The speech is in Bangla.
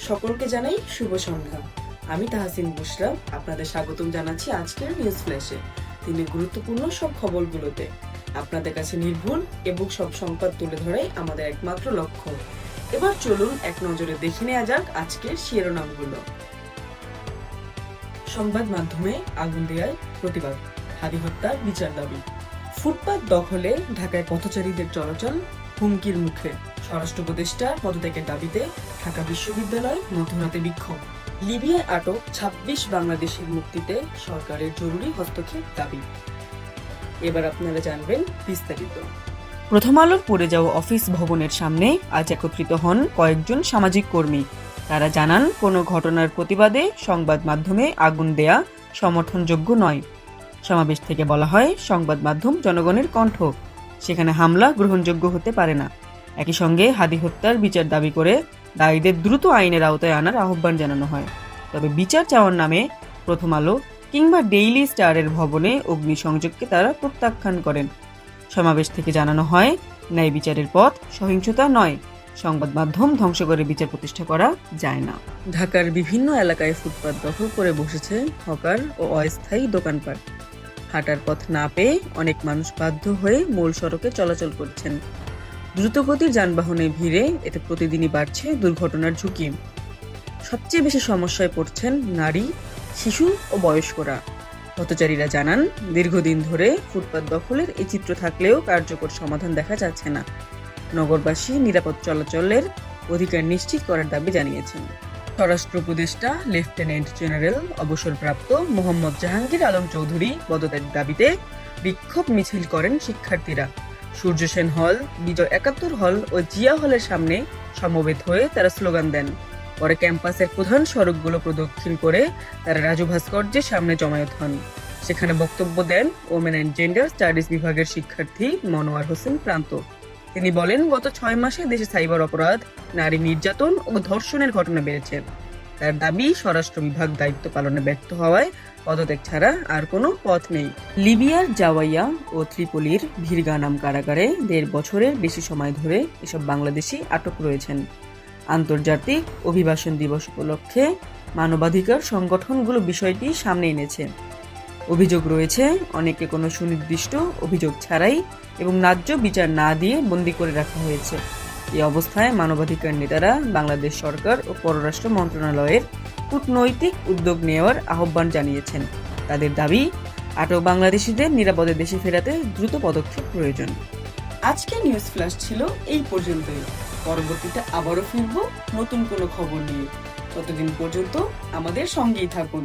সকলকে জানাই শুভ সন্ধ্যা। আমি তাহসিন বুশরা আপনাদের স্বাগতম জানাচ্ছি আজকের নিউজ ফ্ল্যাশে। তিনি গুরুত্বপূর্ণ সব খবরগুলোতে আপনাদের কাছে নির্ভুল এবং সব সংবাদ তুলে ধরাই আমাদের একমাত্র লক্ষ্য। এবার চলুন এক নজরে দেখে নেওয়া যাক আজকের শিরোনামগুলো। সংবাদ মাধ্যমে আগুন দেওয়ার প্রতিবাদ, হাদি হত্যার বিচার দাবি। ফুটপাত দখলে ঢাকায় পথচারীদের চলাচল হুমকির মুখে, স্বরাষ্ট্র উপদেষ্টার পদত্যাগের দাবিতে ঢাকা বিশ্ববিদ্যালয় মধ্যরাতে বিক্ষোভ। লিবিয়ায় আটক ২৬ বাংলাদেশের মুক্তিতে সরকারের জরুরি হস্তক্ষেপ দাবি। এবার আপনারা জানবেন বিস্তারিত। প্রথম আলোর পড়ে যাওয়া অফিস ভবনের সামনে আজ একত্রিত হন কয়েকজন সামাজিক কর্মী। তারা জানান, কোনো ঘটনার প্রতিবাদে সংবাদ মাধ্যমে আগুন দেয়া সমর্থনযোগ্য নয়। সমাবেশ থেকে বলা হয়, সংবাদ মাধ্যম জনগণের কণ্ঠ, সেখানে হামলা গ্রহণযোগ্য হতে পারে না। একই সঙ্গে হাদি হত্যার বিচার দাবি করে দায়ীদের দ্রুত আইনের আওতায় আনার আহ্বান জানানো হয়। তবে বিচার চাওয়ার নামে প্রথম আলো কিংবা ডেইলি স্টারের ভবনে অগ্নিসংযোগকে তারা প্রত্যাখ্যান করেন। সমাবেশ থেকে জানানো হয়, ন্যায় বিচারের পথ সহিংসতা নয়, সংবাদ মাধ্যম ধ্বংস করে বিচার প্রতিষ্ঠা করা যায় না। ঢাকার বিভিন্ন এলাকায় ফুটপাত দখল করে বসেছে হকার ও অস্থায়ী দোকানপাট। হাঁটার পথ না পেয়ে অনেক মানুষ বাধ্য হয়ে মূল সড়কে চলাচল করছেন। দ্রুতগতির যানবাহনে ভিড়ে এতে প্রতিদিনই বাড়ছে দুর্ঘটনার ঝুঁকি। সবচেয়ে বেশি সমস্যায় পড়ছেন নারী, শিশু ও বয়স্করা। পথচারীরা জানান, দীর্ঘদিন ধরে ফুটপাত দখলের এই চিত্র থাকলেও কার্যকর সমাধান দেখা যাচ্ছে না। নগরবাসী নিরাপদ চলাচলের অধিকার নিশ্চিত করার দাবি জানিয়েছেন। স্বরাষ্ট্র উপদেষ্টা লেফটেন্যান্ট জেনারেল অবসরপ্রাপ্ত মোহাম্মদ জাহাঙ্গীর আলম চৌধুরী পদত্যাগের দাবিতে বিক্ষোভ মিছিল করেন শিক্ষার্থীরা। সূর্য সেন হল, বিজয় ৭১ হল ও জিয়া হলের সামনে সমবেত হয়ে তারা স্লোগান দেন। পরে ক্যাম্পাসের প্রধান সড়কগুলো প্রদক্ষিণ করে তারা রাজু ভাস্কর্যের সামনে জমায়েত হন। সেখানে বক্তব্য দেন ওমেন অ্যান্ড জেন্ডার স্টাডিজ বিভাগের শিক্ষার্থী মনোয়ার হোসেন প্রান্ত। তিনি বলেন, গত ৬ মাসে দেশে সাইবার অপরাধ, নারী নির্যাতন ও ধর্ষণের ঘটনা বেড়েছে। তার দাবি, স্বরাষ্ট্র বিভাগ দায়িত্ব পালনে ব্যর্থ হওয়ায় পদত্যাগ ছাড়া আর কোনো পথ নেই। লিবিয়ার জাওয়াইয়া ও ত্রিপোলির ভিরগানাম কারাগারে ১.৫ বছরের বেশি সময় ধরে এসব বাংলাদেশি আটক রয়েছেন। আন্তর্জাতিক অভিবাসন দিবস উপলক্ষে মানবাধিকার সংগঠনগুলো বিষয়টি সামনে এনেছে। অভিযোগ রয়েছে, অনেকে কোনো সুনির্দিষ্ট অভিযোগ ছাড়াই এবং ন্যায্য বিচার না দিয়ে বন্দী করে রাখা হয়েছে। এই অবস্থায় মানবাধিকার নেতারা বাংলাদেশ সরকার ও পররাষ্ট্র মন্ত্রণালয়ের কূটনৈতিক উদ্যোগ নেওয়ার আহ্বান জানিয়েছেন। তাদের দাবি, আটক বাংলাদেশিদের নিরাপদে দেশে ফেরাতে দ্রুত পদক্ষেপ প্রয়োজন। আজকের নিউজ ফ্ল্যাশ ছিল এই পর্যন্তই। পরবর্তীতে আবারও ফিরব নতুন কোনো খবর নিয়ে। ততদিন পর্যন্ত আমাদের সঙ্গেই থাকুন।